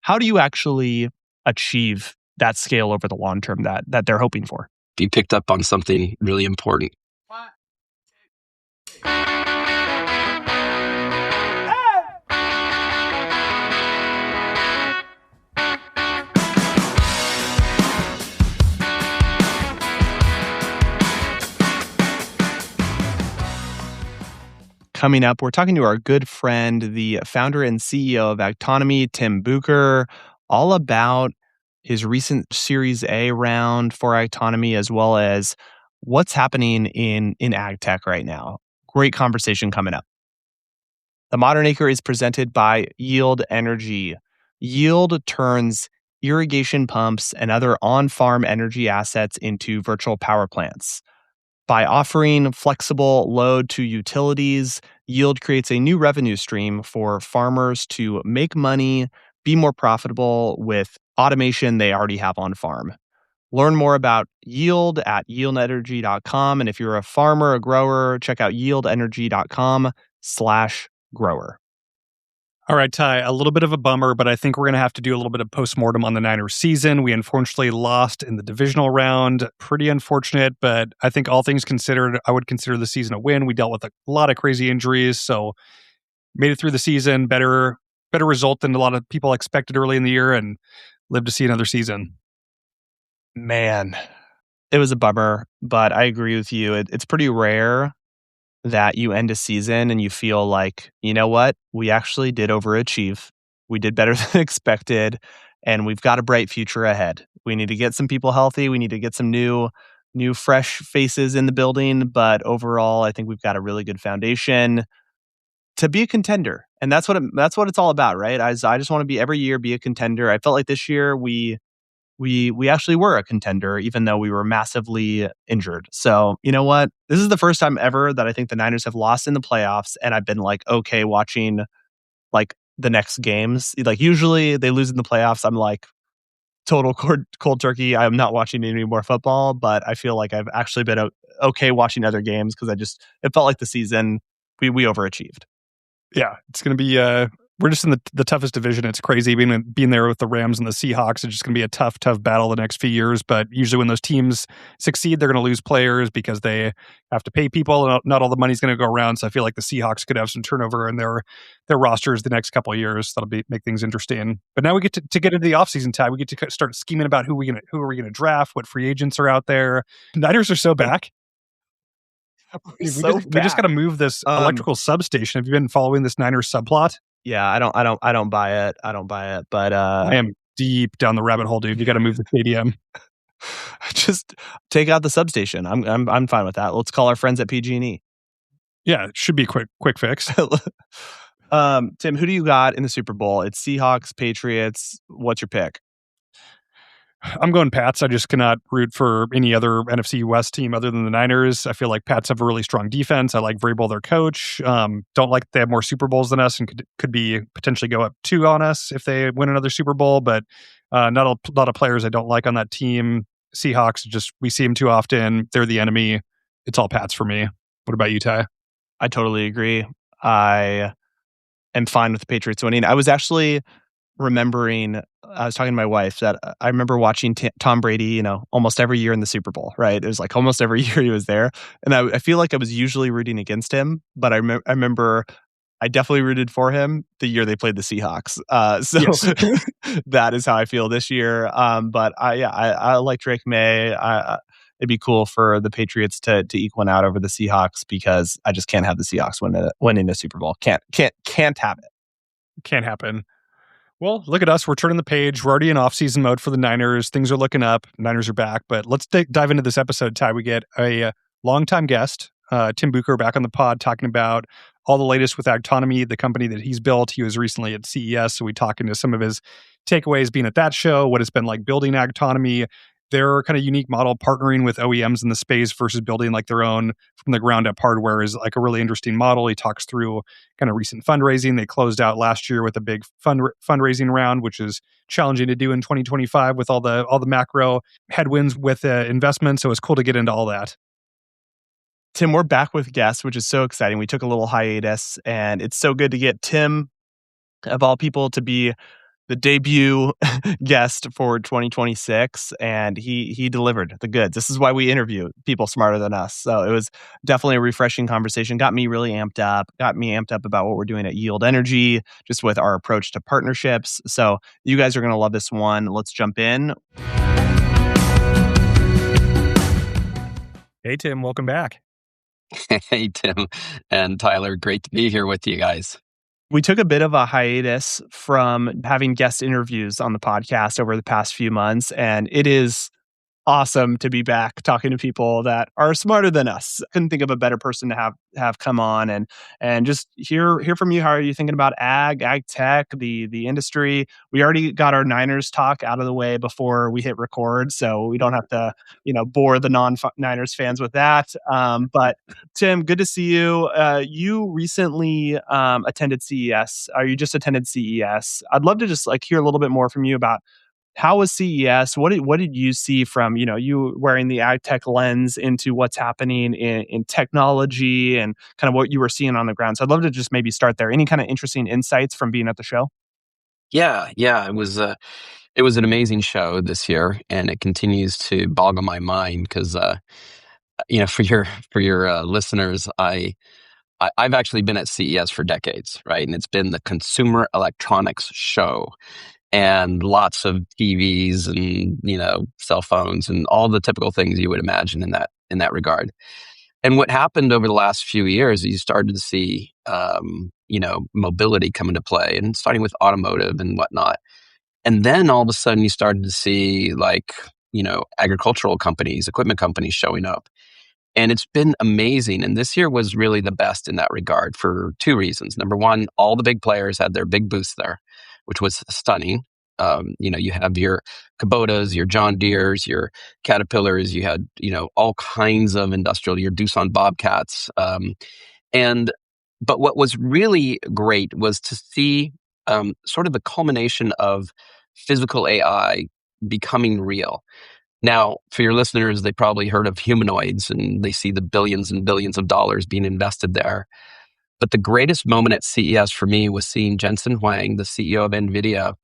how do you actually achieve that scale over the long term that they're hoping for? You picked up on something really important. Coming up, we're talking to our good friend, the founder and CEO of Agtonomy, Tim Bucher, all about his recent Series A round for Agtonomy, as well as what's happening in ag tech right now. Great conversation coming up. The Modern Acre is presented by Yield Energy. Yield turns irrigation pumps and other on-farm energy assets into virtual power plants. By offering flexible load to utilities, Yield creates a new revenue stream for farmers to make money, be more profitable with automation they already have on farm. Learn more about Yield at yieldenergy.com. And if you're a farmer, a grower, check out yieldenergy.com/grower. All right, Ty, a little bit of a bummer, but I think we're going to have to do a little bit of postmortem on the Niners season. We unfortunately lost in the divisional round. Pretty unfortunate, but I think all things considered, I would consider the season a win. We dealt with a lot of crazy injuries, so made it through the season. Better result than a lot of people expected early in the year, and lived to see another season. Man, it was a bummer, but I agree with you. It's pretty rare that you end a season and you feel like, you know what, we actually did overachieve. We did better than expected, and we've got a bright future ahead. We need to get some people healthy. We need to get some new, fresh faces in the building. But overall, I think we've got a really good foundation to be a contender, and that's what it's all about, right? I just want to be every year be a contender. I felt like this year we actually were a contender, even though we were massively injured. So, you know what? This is the first time ever that I think the Niners have lost in the playoffs, and I've been like, okay, watching like the next games. Like usually they lose in the playoffs. I'm like total cold turkey. I'm not watching any more football, but I feel like I've actually been okay watching other games because it felt like the season we overachieved. Yeah, it's going to be we're just in the toughest division. It's crazy being there with the Rams and the Seahawks. It's just going to be a tough battle the next few years. But usually when those teams succeed, they're going to lose players because they have to pay people, and not all the money's going to go around. So I feel like the Seahawks could have some turnover in their rosters the next couple of years. That'll make things interesting. But now we get to get into the offseason time. We get to start scheming about who are we going to draft, what free agents are out there. Niners are so back. We just got to move this electrical substation. Have you been following this Niners subplot? Yeah, I don't buy it. I don't buy it. But I am deep down the rabbit hole, dude. You got to move the stadium. Just take out the substation. I'm fine with that. Let's call our friends at PG&E. Yeah, it should be a quick fix. Tim, who do you got in the Super Bowl? It's Seahawks, Patriots. What's your pick? I'm going Pats. I just cannot root for any other NFC West team other than the Niners. I feel like Pats have a really strong defense. I like Vrabel, their coach. Don't like they have more Super Bowls than us and could be potentially go up 2 on us if they win another Super Bowl. But not a lot of players I don't like on that team. Seahawks, we see them too often. They're the enemy. It's all Pats for me. What about you, Ty? I totally agree. I am fine with the Patriots winning. I was actually remembering, I was talking to my wife that I remember watching Tom Brady, almost every year in the Super Bowl, right? It was like almost every year he was there. And I feel like I was usually rooting against him, but I remember I definitely rooted for him the year they played the Seahawks. Yes. That is how I feel this year. But I like Drake May. It'd be cool for the Patriots to eke one out over the Seahawks because I just can't have the Seahawks winning a Super Bowl. Can't have it. Can't happen. Well, look at us. We're turning the page. We're already in off-season mode for the Niners. Things are looking up. Niners are back. But let's dive into this episode, Ty. We get a longtime guest, Tim Bucher, back on the pod talking about all the latest with Agtonomy, the company that he's built. He was recently at CES, so we talk into some of his takeaways being at that show, what it's been like building Agtonomy, their kind of unique model partnering with OEMs in the space versus building like their own from the ground up hardware is like a really interesting model. He talks through kind of recent fundraising. They closed out last year with a big fundraising round, which is challenging to do in 2025 with all the macro headwinds with investment. So it's cool to get into all that. Tim, we're back with guests, which is so exciting. We took a little hiatus, and it's so good to get Tim, of all people, to be the debut guest for 2026, and he delivered the goods. This is why we interview people smarter than us. So it was definitely a refreshing conversation. Got me really amped up. Got me amped up about what we're doing at Yield Energy, just with our approach to partnerships. So you guys are going to love this one. Let's jump in. Hey, Tim, welcome back. Hey, Tim and Tyler, great to be here with you guys. We took a bit of a hiatus from having guest interviews on the podcast over the past few months, and it is awesome to be back talking to people that are smarter than us. Couldn't think of a better person to have come on and just hear from you. How are you thinking about ag tech, the industry? We already got our Niners talk out of the way before we hit record, so we don't have to bore the non-Niners fans with that. But Tim, good to see you. You recently attended CES. Or you just attended CES? I'd love to just hear a little bit more from you about how was CES? What did you see from you wearing the ag tech lens into what's happening in technology and kind of what you were seeing on the ground? So I'd love to just maybe start there. Any kind of interesting insights from being at the show? Yeah, it was an amazing show this year, and it continues to boggle my mind because for your listeners, I've actually been at CES for decades, right? And it's been the Consumer Electronics Show, and lots of TVs and cell phones and all the typical things you would imagine in that regard. And what happened over the last few years is you started to see mobility come into play, and starting with automotive and whatnot. And then all of a sudden you started to see agricultural companies, equipment companies showing up. And it's been amazing. And this year was really the best in that regard for two reasons. Number one, all the big players had their big booths there, which was stunning. You have your Kubotas, your John Deeres, your Caterpillars, you had, all kinds of industrial, your Doosan Bobcats. And but what was really great was to see sort of the culmination of physical AI becoming real. Now, for your listeners, they probably heard of humanoids and they see the billions and billions of dollars being invested there. But the greatest moment at CES for me was seeing Jensen Huang, the CEO of NVIDIA.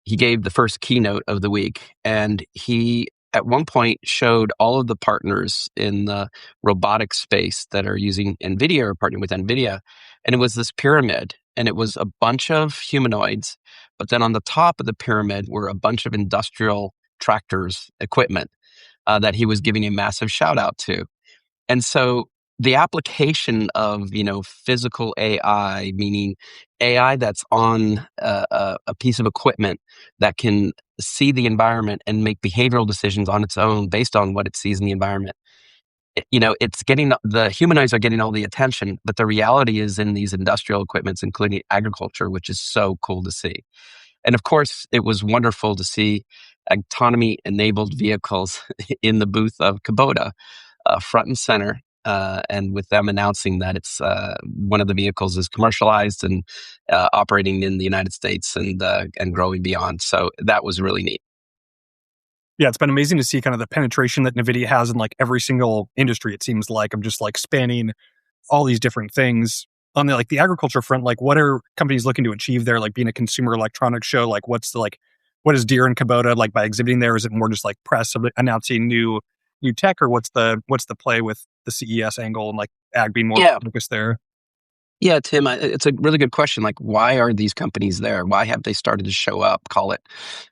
He gave the first keynote of the week, and he at one point showed all of the partners in the robotic space that are using NVIDIA or partnering with NVIDIA. And it was this pyramid, and it was a bunch of humanoids. But then on the top of the pyramid were a bunch of industrial tractors, equipment that he was giving a massive shout out to. And so the application of, physical AI, meaning AI that's on a piece of equipment that can see the environment and make behavioral decisions on its own based on what it sees in the environment. It's getting the humanoids are getting all the attention, but the reality is in these industrial equipments, including agriculture, which is so cool to see. And of course, it was wonderful to see Agtonomy enabled vehicles in the booth of Kubota, front and center. And with them announcing that it's one of the vehicles is commercialized and operating in the United States and growing beyond. So that was really neat. Yeah, it's been amazing to see kind of the penetration that NVIDIA has in every single industry. It seems like I'm just spanning all these different things. On the agriculture front, what are companies looking to achieve there? Being a consumer electronics show, what is Deere and Kubota by exhibiting there? Is it more just press announcing new tech, or what's the play with the CES angle and ag being more focused there? Yeah, Tim, it's a really good question. Why are these companies there? Why have they started to show up, call it,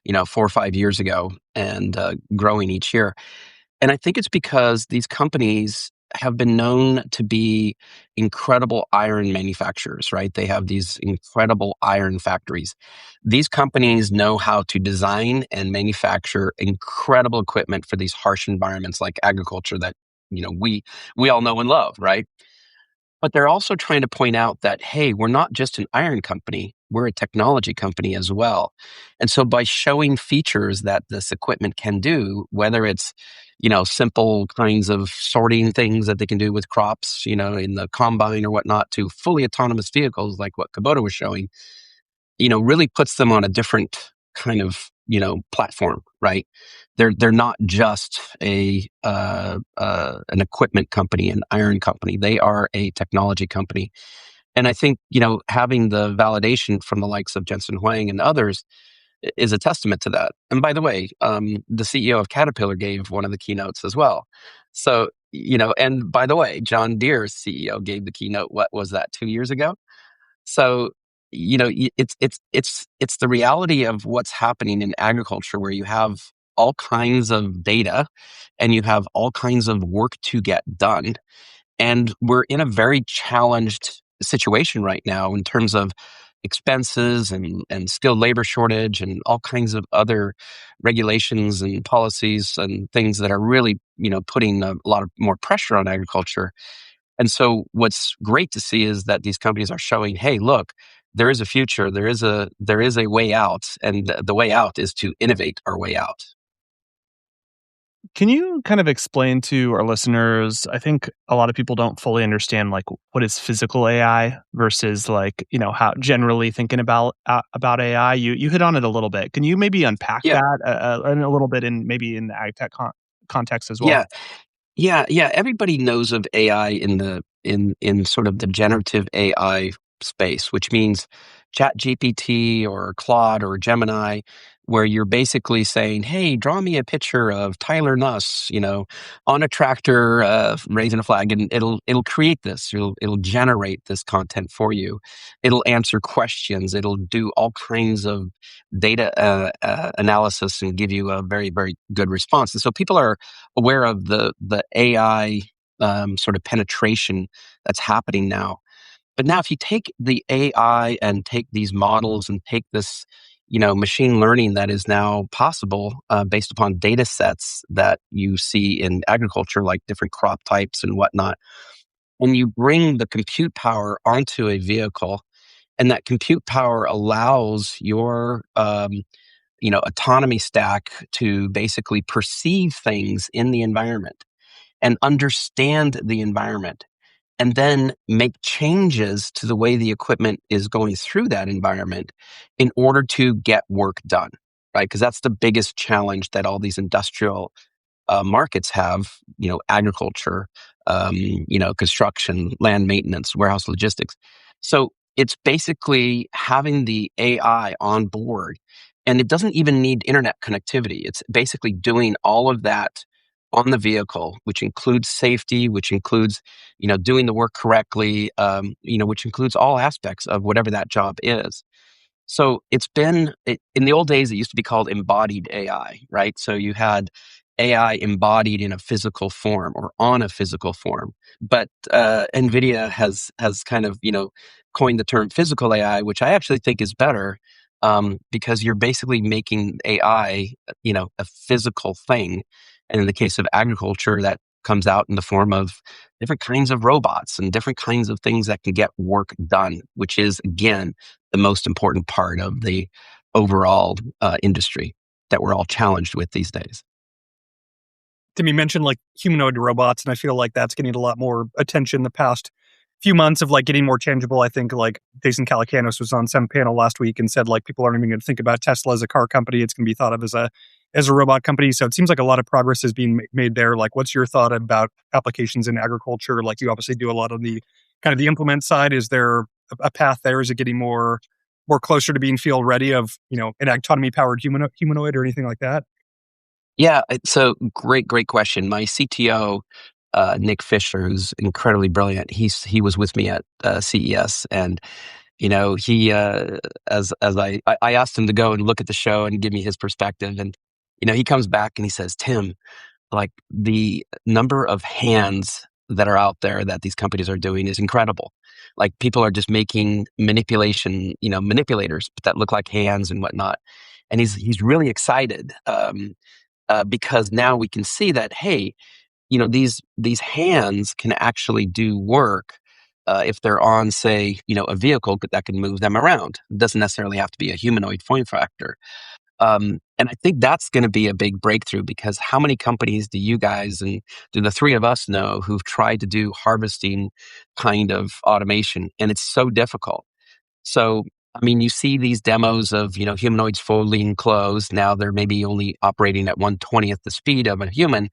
4 or 5 years ago and growing each year? And I think it's because these companies have been known to be incredible iron manufacturers, right? They have these incredible iron factories. These companies know how to design and manufacture incredible equipment for these harsh environments like agriculture that, we all know and love, right? But they're also trying to point out that, hey, we're not just an iron company, we're a technology company as well. And so by showing features that this equipment can do, whether it's, simple kinds of sorting things that they can do with crops, in the combine or whatnot, to fully autonomous vehicles like what Kubota was showing, really puts them on a different kind of, platform, right? They're not just an equipment company, an iron company. They are a technology company. And I think, having the validation from the likes of Jensen Huang and others is a testament to that. And by the way, the CEO of Caterpillar gave one of the keynotes as well. So, and by the way, John Deere's CEO gave the keynote. What was that, 2 years ago? So, it's the reality of what's happening in agriculture, where you have all kinds of data and you have all kinds of work to get done. And we're in a very challenged situation right now in terms of expenses and skilled labor shortage and all kinds of other regulations and policies and things that are really, putting a lot of more pressure on agriculture. And so what's great to see is that these companies are showing, hey, look, there is a future, there is a way out, and the way out is to innovate our way out. Can you kind of explain to our listeners? I think a lot of people don't fully understand like what is physical AI versus like, how generally thinking about AI. You hit on it a little bit. Can you maybe unpack Yeah, that in a little bit in maybe in the ag tech context as well? yeah. Yeah. Everybody knows of AI in sort of the generative AI space, which means Chat GPT or Claude or Gemini, where you're basically saying, "Hey, draw me a picture of Tyler Nuss, on a tractor, raising a flag," and it'll create this. It'll generate this content for you. It'll answer questions. It'll do all kinds of data analysis and give you a very, very good response. And so people are aware of the AI sort of penetration that's happening now. But now, if you take the AI and take these models and take this, machine learning that is now possible based upon data sets that you see in agriculture, like different crop types and whatnot, and you bring the compute power onto a vehicle, and that compute power allows your autonomy stack to basically perceive things in the environment and understand the environment, and then make changes to the way the equipment is going through that environment in order to get work done, right? Because that's the biggest challenge that all these industrial markets have, agriculture, construction, land maintenance, warehouse logistics. So it's basically having the AI on board, and it doesn't even need internet connectivity. It's basically doing all of that on the vehicle, which includes safety, which includes, doing the work correctly, which includes all aspects of whatever that job is. So in the old days, it used to be called embodied AI, right? So you had AI embodied in a physical form or on a physical form. But NVIDIA has kind of, coined the term physical AI, which I actually think is better, because you're basically making AI, a physical thing. And in the case of agriculture, that comes out in the form of different kinds of robots and different kinds of things that can get work done, which is, again, the most important part of the overall industry that we're all challenged with these days. Timmy mentioned like humanoid robots, and I feel like that's getting a lot more attention the past few months of like getting more tangible. I think like Jason Calacanis was on some panel last week and said like people aren't even going to think about Tesla as a car company. It's going to be thought of as a robot company. So it seems like a lot of progress is being made there. Like, what's your thought about applications in agriculture? Like, you obviously do a lot on the kind of the implement side. Is there a path there? Is it getting more closer to being field ready of an Agtonomy powered humanoid or anything like that? Yeah, so great question. My CTO, Nick Fisher, who's incredibly brilliant, he was with me at CES, and he as I asked him to go and look at the show and give me his perspective, and he comes back and he says, "Tim, like the number of hands that are out there that these companies are doing is incredible. Like people are just making manipulators that look like hands and whatnot." And he's really excited. Because now we can see that, hey, these hands can actually do work if they're on, say, a vehicle that can move them around. It doesn't necessarily have to be a humanoid form factor. And I think that's going to be a big breakthrough, because how many companies do you guys and do the three of us know who've tried to do harvesting kind of automation, and it's so difficult. So, I mean, you see these demos of, humanoids folding clothes. Now they're maybe only operating at 1/20th the speed of a human,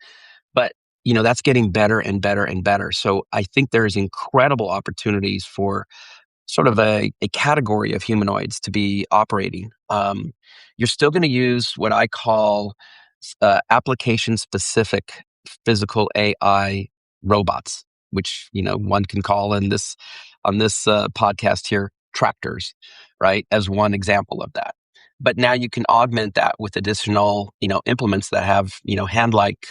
but, that's getting better and better and better. So I think there's incredible opportunities for sort of a category of humanoids to be operating. You're still going to use what I call application specific physical AI robots, which one can call in this on this podcast here tractors, right? As one example of that. But now you can augment that with additional, implements that have, hand-like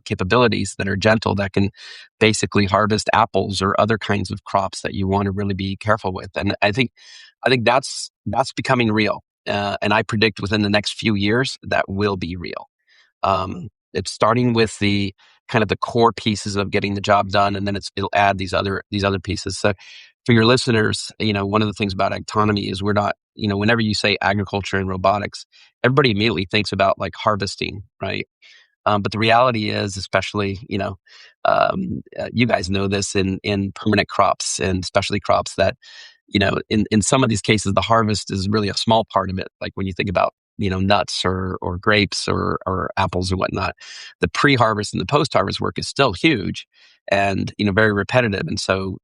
capabilities that are gentle, that can basically harvest apples or other kinds of crops that you want to really be careful with. And I think that's becoming real. And I predict within the next few years that will be real. It's starting with the kind of the core pieces of getting the job done, and then it'll add these other pieces. So for your listeners, one of the things about Agtonomy is we're not, whenever you say agriculture and robotics, everybody immediately thinks about like harvesting, right? But the reality is, especially, you guys know this in permanent crops and specialty crops, that, in some of these cases, the harvest is really a small part of it. Like when you think about, nuts or grapes or apples or whatnot, the pre-harvest and the post-harvest work is still huge and, very repetitive. And so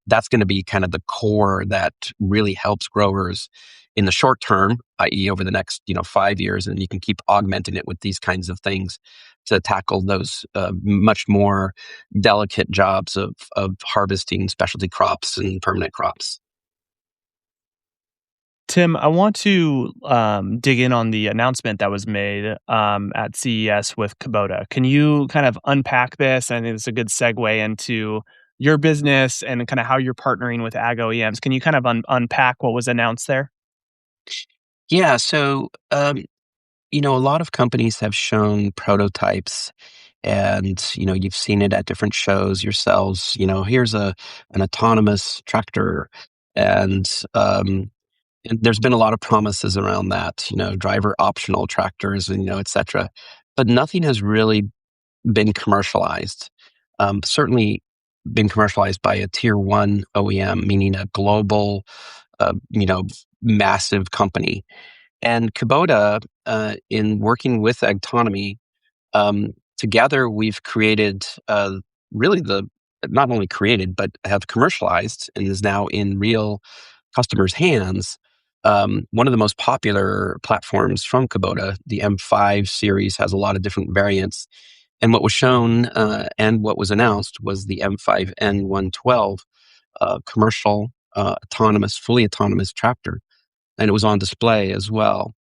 that's going to be kind of the core that really helps growers in the short term, i.e. over the next, 5 years. And you can keep augmenting it with these kinds of things to tackle those much more delicate jobs of harvesting specialty crops and permanent crops. Tim, I want to dig in on the announcement that was made at CES with Kubota. Can you kind of unpack this? And it's a good segue into your business and kind of how you're partnering with ag OEMs. Can you kind of unpack what was announced there? Yeah, so a lot of companies have shown prototypes, and you've seen it at different shows yourselves. Here's an autonomous tractor, and and there's been a lot of promises around that. Driver optional tractors, and et cetera. But nothing has really been commercialized. Certainly been commercialized by a tier one OEM, meaning a global, massive company. And Kubota, in working with Agtonomy, together we've created really not only created, but have commercialized and is now in real customers' hands. One of the most popular platforms from Kubota, the M5 series, has a lot of different variants. And what was shown and what was announced was the M5N112 commercial fully autonomous tractor. And it was on display as well.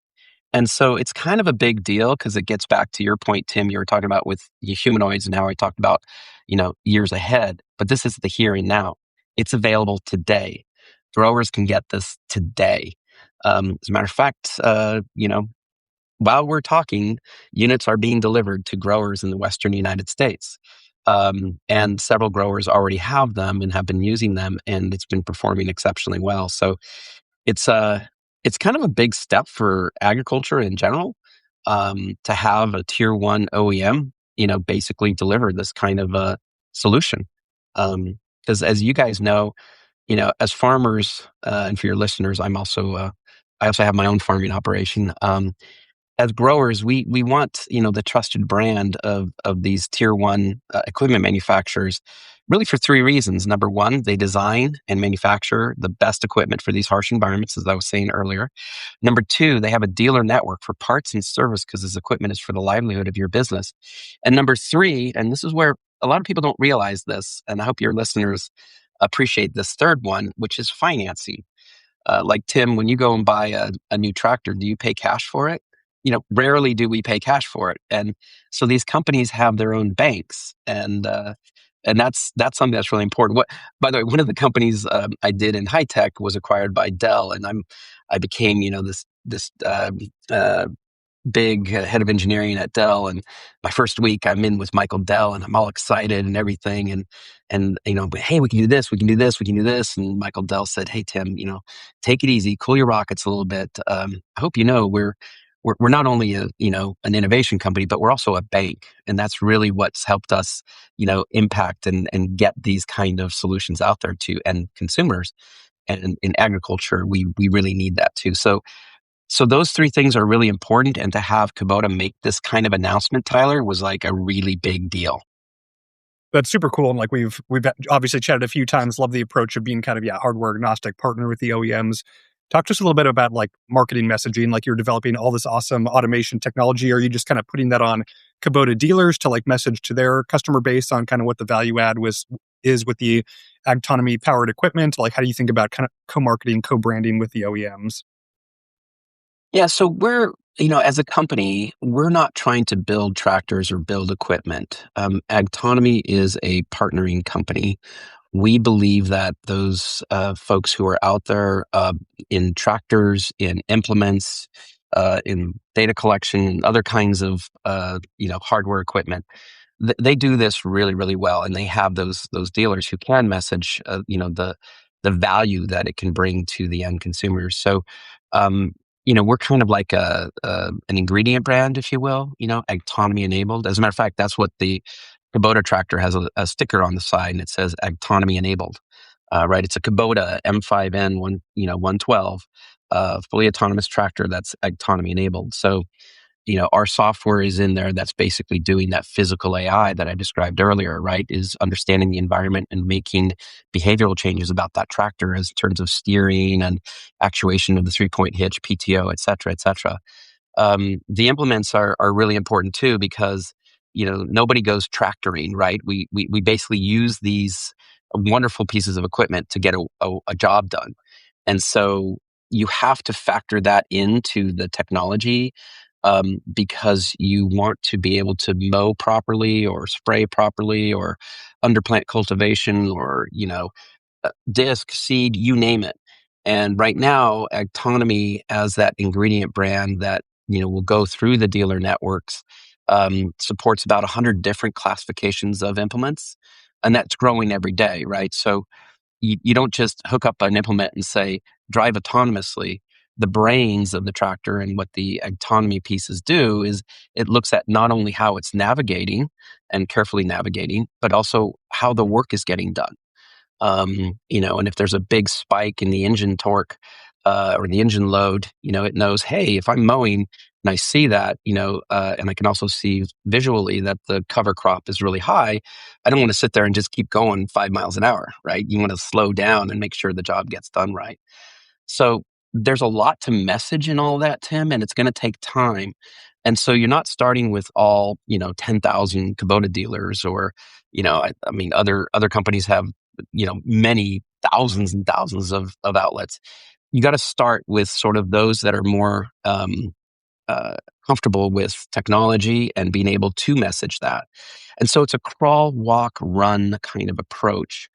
And so it's kind of a big deal because it gets back to your point, Tim. You were talking about with the humanoids, and how I talked about, years ahead. But this is the here and now. It's available today. Growers can get this today. As a matter of fact, while we're talking, units are being delivered to growers in the Western United States. And several growers already have them and have been using them, and it's been performing exceptionally well. So it's it's kind of a big step for agriculture in general, to have a tier one OEM, basically deliver this kind of a solution. Because as you guys know, as farmers, and for your listeners, I also have my own farming operation. As growers, we want the trusted brand of these tier one equipment manufacturers, really for three reasons. Number one, they design and manufacture the best equipment for these harsh environments, as I was saying earlier. Number two, they have a dealer network for parts and service because this equipment is for the livelihood of your business. And number three, and this is where a lot of people don't realize this, and I hope your listeners appreciate this third one, which is financing. Like Tim, when you go and buy a new tractor, do you pay cash for it? Rarely do we pay cash for it. And so these companies have their own banks, and that's something that's really important. By the way, one of the companies I did in high tech was acquired by Dell, and I became this big head of engineering at Dell. And my first week, I'm in with Michael Dell, and I'm all excited and everything. And hey, we can do this, we can do this, we can do this. And Michael Dell said, "Hey Tim, take it easy, cool your rockets a little bit. I hope we're not only an innovation company, but we're also a bank, and that's really what's helped us impact and get these kind of solutions out there to end consumers. And in agriculture, we really need that too. So those three things are really important, and to have Kubota make this kind of announcement, Tyler, was like a really big deal. That's super cool. And like we've obviously chatted a few times. Love the approach of being kind of hardware agnostic partner with the OEMs. Talk to us a little bit about like marketing messaging. Like you're developing all this awesome automation technology. Are you just kind of putting that on Kubota dealers to like message to their customer base on kind of what the value add is with the Agtonomy powered equipment? Like how do you think about kind of co-marketing, co-branding with the OEMs? Yeah, so as a company, we're not trying to build tractors or build equipment. Agtonomy is a partnering company. We believe that those folks who are out there in tractors, in implements, in data collection, and other kinds of hardware equipment, they do this really, really well, and they have those dealers who can message the value that it can bring to the end consumers. So, we're kind of like an ingredient brand, if you will. Agtonomy enabled. As a matter of fact, that's what the Kubota tractor has a sticker on the side, and it says Agtonomy enabled. Right, it's a Kubota M5N 112, fully autonomous tractor that's Agtonomy enabled. So our software is in there that's basically doing that physical AI that I described earlier, right? Is understanding the environment and making behavioral changes about that tractor as in terms of steering and actuation of the 3-point hitch, PTO, et cetera, et cetera. The implements are really important too because nobody goes tractoring, right? We basically use these wonderful pieces of equipment to get a job done, and so you have to factor that into the technology because you want to be able to mow properly or spray properly or underplant cultivation or disc, seed, you name it. And right now, Agtonomy as that ingredient brand that will go through the dealer networks supports about 100 different classifications of implements, and that's growing every day, right? So you don't just hook up an implement and say drive autonomously. The brains of the tractor and what the autonomy pieces do is it looks at not only how it's navigating and carefully navigating, but also how the work is getting done. And if there's a big spike in the engine torque or the engine load, it knows, hey, if I'm mowing and I see that, and I can also see visually that the cover crop is really high, I don't want to sit there and just keep going 5 miles an hour, right? You want to slow down and make sure the job gets done right. So there's a lot to message in all that, Tim, and it's going to take time. And so you're not starting with all, 10,000 Kubota dealers or, I mean, other companies have, many thousands and thousands of outlets. You got to start with sort of those that are more comfortable with technology and being able to message that. And so it's a crawl, walk, run kind of approach.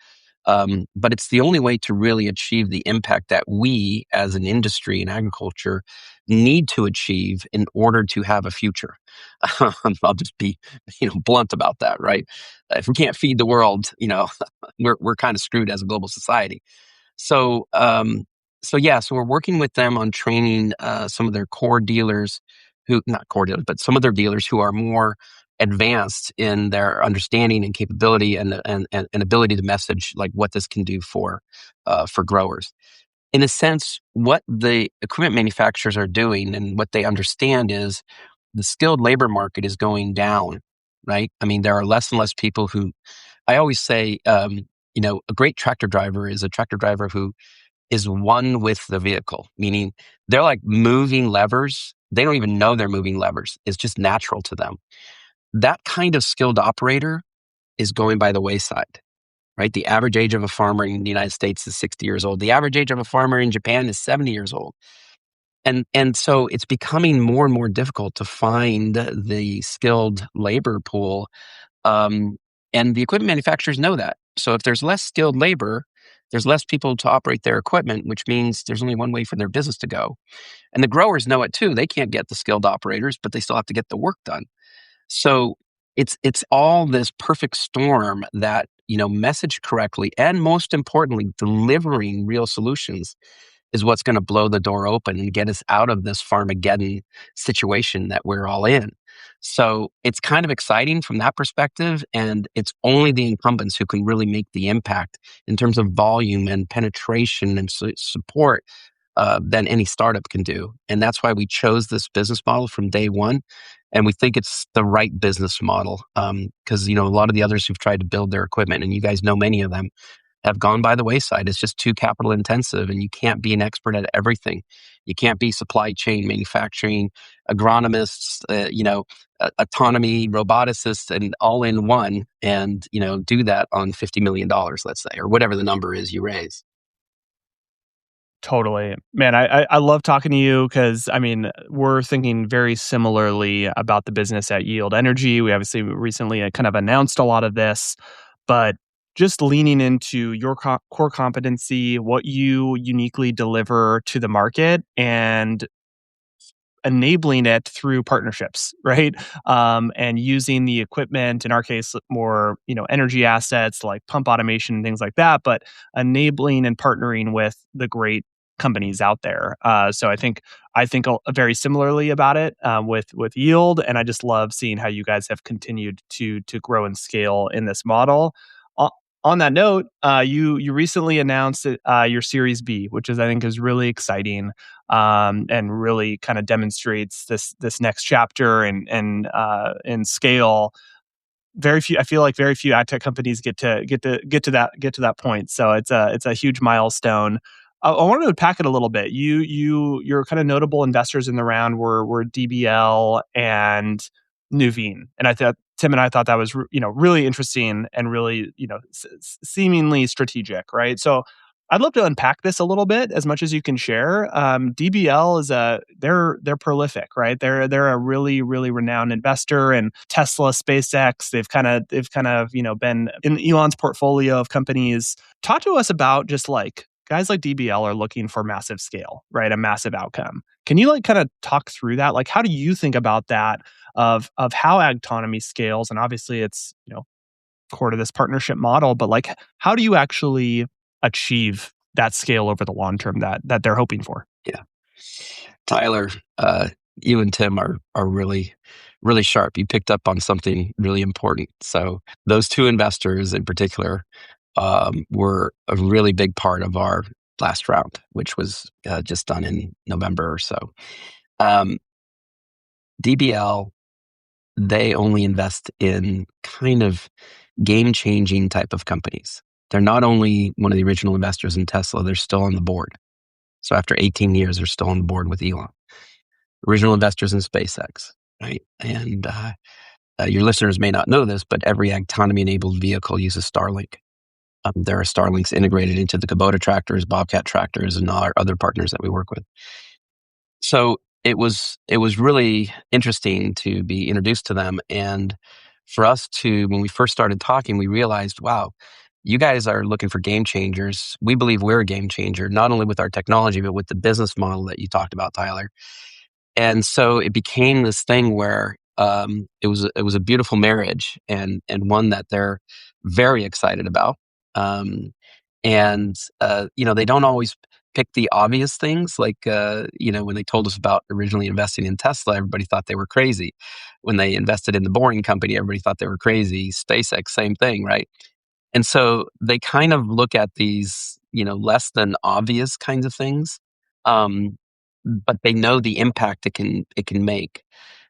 But it's the only way to really achieve the impact that we as an industry in agriculture need to achieve in order to have a future. I'll just be, blunt about that, right? If we can't feed the world, we're kind of screwed as a global society. So, so we're working with them on training some of their core dealers who, not core dealers, but some of their dealers who are more advanced in their understanding and capability and ability to message like what this can do for growers. In a sense, what the equipment manufacturers are doing and what they understand is the skilled labor market is going down, right? I mean, there are less and less people who, I always say, a great tractor driver is a tractor driver who is one with the vehicle, meaning they're like moving levers. They don't even know they're moving levers. It's just natural to them. That kind of skilled operator is going by the wayside, right? The average age of a farmer in the United States is 60 years old. The average age of a farmer in Japan is 70 years old. And so it's becoming more and more difficult to find the skilled labor pool. And the equipment manufacturers know that. So if there's less skilled labor, there's less people to operate their equipment, which means there's only one way for their business to go. And the growers know it too. They can't get the skilled operators, but they still have to get the work done. So it's all this perfect storm that, messaged correctly and most importantly, delivering real solutions is what's going to blow the door open and get us out of this Farmageddon situation that we're all in. So it's kind of exciting from that perspective. And it's only the incumbents who can really make the impact in terms of volume and penetration and support than any startup can do. And that's why we chose this business model from day one. And we think it's the right business model because, a lot of the others who've tried to build their equipment, and you guys know many of them, have gone by the wayside. It's just too capital intensive, and you can't be an expert at everything. You can't be supply chain, manufacturing, agronomists, autonomy, roboticists, and all in one, and do that on $50 million, let's say, or whatever the number is you raise. Totally. Man, I love talking to you because, I mean, we're thinking very similarly about the business at Yield Energy. We obviously recently kind of announced a lot of this, but just leaning into your core competency, what you uniquely deliver to the market, and enabling it through partnerships, right? And using the equipment, in our case, more energy assets like pump automation and things like that, but enabling and partnering with the great companies out there. So I think very similarly about it with Yield, and I just love seeing how you guys have continued to grow and scale in this model. O- On that note, you recently announced your Series B, which I think is really exciting, and really kind of demonstrates this next chapter and scale. Very few, I feel like very few ad tech companies get to that point. So it's a huge milestone. I wanted to unpack it a little bit. Your kind of notable investors in the round were DBL and Nuveen, and I thought Tim and I thought that was really interesting and really seemingly strategic, right? So I'd love to unpack this a little bit as much as you can share. DBL they're prolific, right? They're a really really renowned investor in Tesla, SpaceX. They've kind of been in Elon's portfolio of companies. Talk to us about just like guys like DBL are looking for massive scale, right? A massive outcome. Can you like kind of talk through that? Like, how do you think about that of how Agtonomy scales? And obviously, it's core to this partnership model, but like, how do you actually achieve that scale over the long term that they're hoping for? Yeah. Tyler, you and Tim are really, really sharp. You picked up on something really important. So those two investors in particular were a really big part of our last round, which was just done in November or so. Um, DBL, they only invest in kind of game-changing type of companies. They're not only one of the original investors in Tesla, they're still on the board. So after 18 years, they're still on the board with Elon. Original investors in SpaceX, right? And your listeners may not know this, but every Agtonomy-enabled vehicle uses Starlink. There are Starlinks integrated into the Kubota tractors, Bobcat tractors, and our other partners that we work with. So it was really interesting to be introduced to them, and for us to, when we first started talking, we realized, wow, you guys are looking for game changers. We believe we're a game changer, not only with our technology, but with the business model that you talked about, Tyler. And so it became this thing where it was a beautiful marriage, and one that they're very excited about. Um, and they don't always pick the obvious things. Like when they told us about originally investing in Tesla, everybody thought they were crazy. When they invested in the Boring Company, everybody thought they were crazy. SpaceX, same thing, right? And so they kind of look at these, less than obvious kinds of things, um, but they know the impact it can make.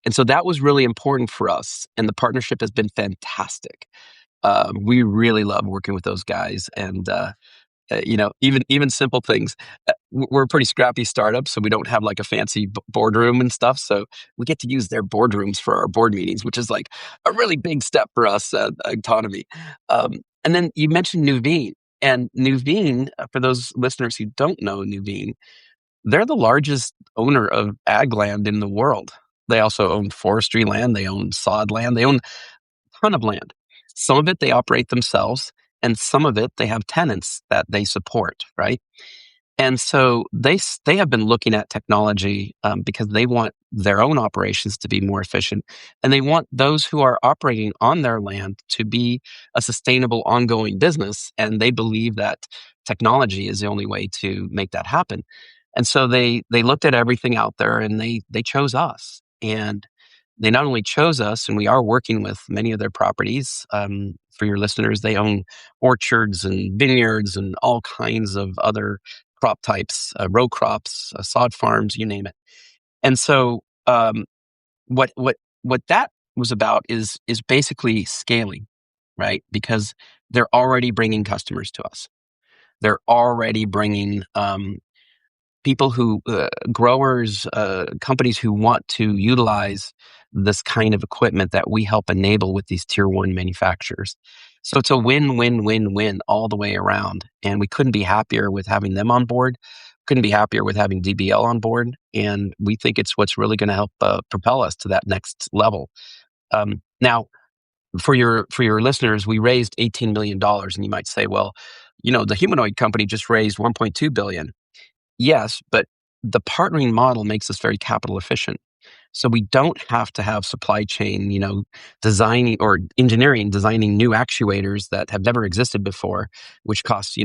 And so that was really important for us. And the partnership has been fantastic. We really love working with those guys, and even simple things. We're a pretty scrappy startup, so we don't have like a fancy boardroom and stuff. So we get to use their boardrooms for our board meetings, which is like a really big step for us at Agtonomy. And then you mentioned Nuveen. And Nuveen, for those listeners who don't know Nuveen, they're the largest owner of ag land in the world. They also own forestry land, they own sod land, they own ton of land. Some of it they operate themselves, and some of it they have tenants that they support, right? And so they have been looking at technology because they want their own operations to be more efficient, and they want those who are operating on their land to be a sustainable, ongoing business. And they believe that technology is the only way to make that happen. And so they looked at everything out there, and they chose us. And they not only chose us, and we are working with many of their properties. For your listeners, they own orchards and vineyards and all kinds of other crop types, row crops, sod farms, you name it. And so, what what that was about is basically scaling, right? Because they're already bringing customers to us. They're already bringing people who, growers, companies who want to utilize this kind of equipment that we help enable with these tier one manufacturers. So it's a win, win, win, win all the way around. And we couldn't be happier with having them on board. Couldn't be happier with having DBL on board. And we think it's what's really going to help propel us to that next level. Now, for your listeners, we raised $18 million, and you might say, well, the humanoid company just raised $1.2 billion. Yes, but the partnering model makes us very capital efficient. So we don't have to have supply chain, designing or engineering, designing new actuators that have never existed before, which costs, a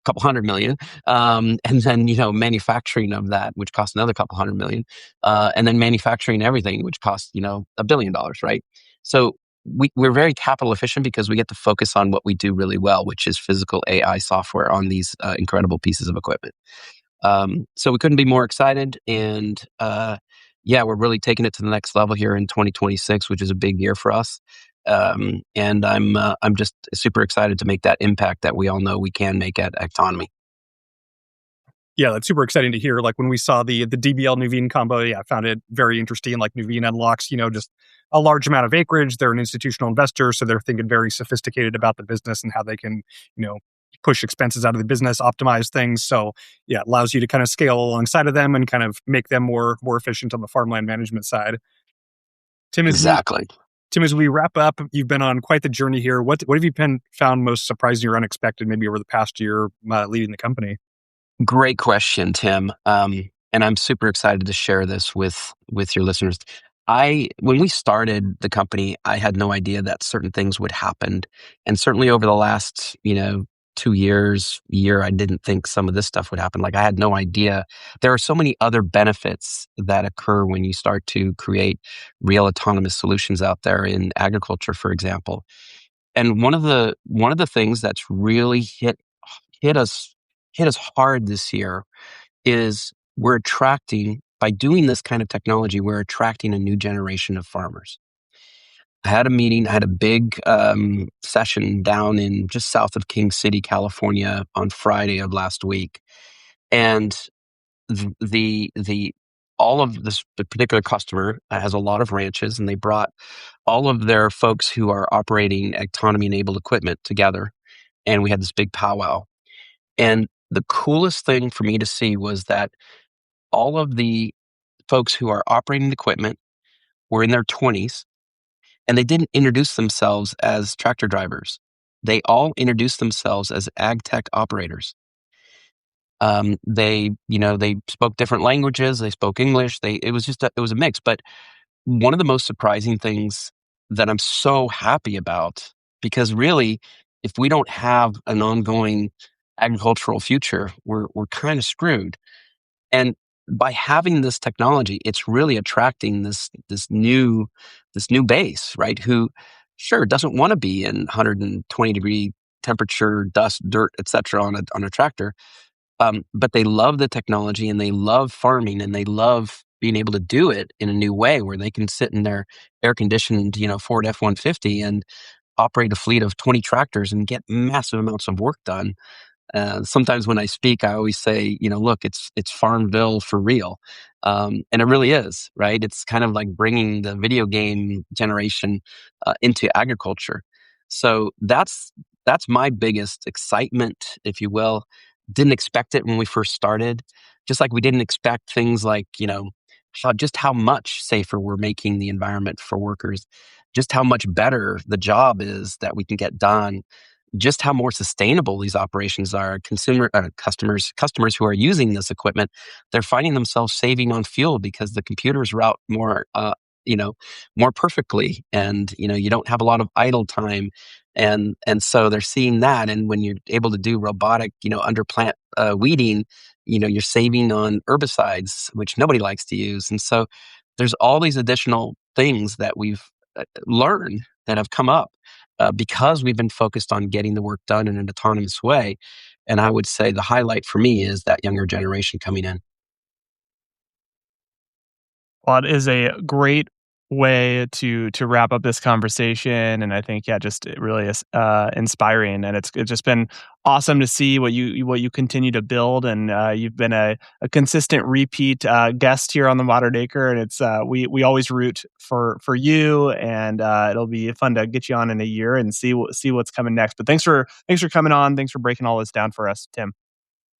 couple hundred million. And then, manufacturing of that, which costs another couple hundred million. And then manufacturing everything, which costs, $1 billion, right? So we're very capital efficient because we get to focus on what we do really well, which is physical AI software on these incredible pieces of equipment. So we couldn't be more excited. And yeah, we're really taking it to the next level here in 2026, which is a big year for us. And I'm just super excited to make that impact that we all know we can make at Agtonomy. Yeah, that's super exciting to hear. Like when we saw the DBL Nuveen combo, I found it very interesting. Like Nuveen unlocks, just a large amount of acreage. They're an institutional investor, so they're thinking very sophisticated about the business and how they can, push expenses out of the business, optimize things. So yeah, it allows you to kind of scale alongside of them and kind of make them more efficient on the farmland management side. Tim, Exactly. As we wrap up, you've been on quite the journey here. What have you found most surprising or unexpected, maybe over the past year leading the company? Great question, Tim. And I'm super excited to share this with your listeners. When we started the company, I had no idea that certain things would happen. And certainly over the last, 2 years, I didn't think some of this stuff would happen. Like I had no idea. There are so many other benefits that occur when you start to create real autonomous solutions out there in agriculture, for example. And one of the things that's really hit us hard this year is by doing this kind of technology, we're attracting a new generation of farmers. I had a meeting, I had a big session down in just south of King City, California on Friday of last week. And the all of this particular customer has a lot of ranches, and they brought all of their folks who are operating autonomy enabled equipment together. And we had this big powwow. And the coolest thing for me to see was that all of the folks who are operating equipment were in their 20s, and they didn't introduce themselves as tractor drivers. They all introduced themselves as ag tech operators. They spoke different languages. They spoke English. It was a mix. But one of the most surprising things that I'm so happy about, because really, if we don't have an ongoing agricultural future, we're kind of screwed. And by having this technology, it's really attracting this new base, right? Who sure doesn't want to be in 120-degree temperature, dust, dirt, etc. on a tractor, but they love the technology and they love farming and they love being able to do it in a new way where they can sit in their air conditioned, Ford F-150 and operate a fleet of 20 tractors and get massive amounts of work done. Sometimes when I speak, I always say, look, it's Farmville for real. And it really is, right? It's kind of like bringing the video game generation into agriculture. So that's my biggest excitement, if you will. Didn't expect it when we first started, just like we didn't expect things like, just how much safer we're making the environment for workers, just how much better the job is that we can get done, just how more sustainable these operations are. Customers who are using this equipment, they're finding themselves saving on fuel because the computers route more perfectly, and you don't have a lot of idle time, and so they're seeing that. And when you're able to do robotic, underplant weeding, you're saving on herbicides, which nobody likes to use. And so there's all these additional things that we've learned that have come up because we've been focused on getting the work done in an autonomous way. And I would say the highlight for me is that younger generation coming in. Well, it is a great way to wrap up this conversation, and I think, yeah, just it really is inspiring, and it's just been awesome to see what you continue to build, and you've been a consistent repeat guest here on the Modern Acre, and it's we always root for you, and it'll be fun to get you on in a year and see what's coming next. But thanks for coming on, thanks for breaking all this down for us, Tim.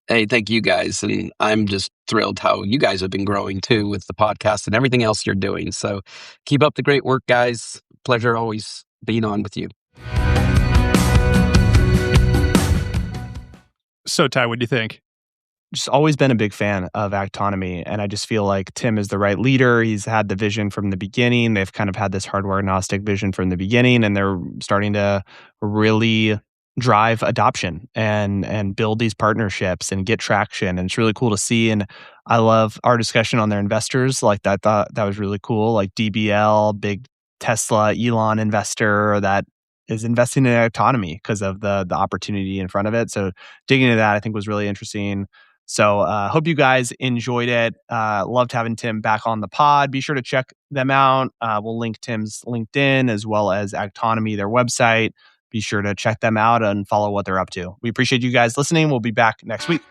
Hey, thank you guys. And I'm just thrilled how you guys have been growing too with the podcast and everything else you're doing. So keep up the great work, guys. Pleasure always being on with you. So, Ty, what do you think? Just always been a big fan of Agtonomy, and I just feel like Tim is the right leader. He's had the vision from the beginning. They've kind of had this hardware agnostic vision from the beginning, and they're starting to really drive adoption and build these partnerships and get traction. And it's really cool to see. And I love our discussion on their investors. Like that, thought that was really cool. Like DBL, big Tesla Elon investor that is investing in Agtonomy because of the opportunity in front of it. So digging into that, I think, was really interesting. So hope you guys enjoyed it. Loved having Tim back on the pod. Be sure to check them out. We'll link Tim's LinkedIn as well as Agtonomy, their website. Be sure to check them out and follow what they're up to. We appreciate you guys listening. We'll be back next week.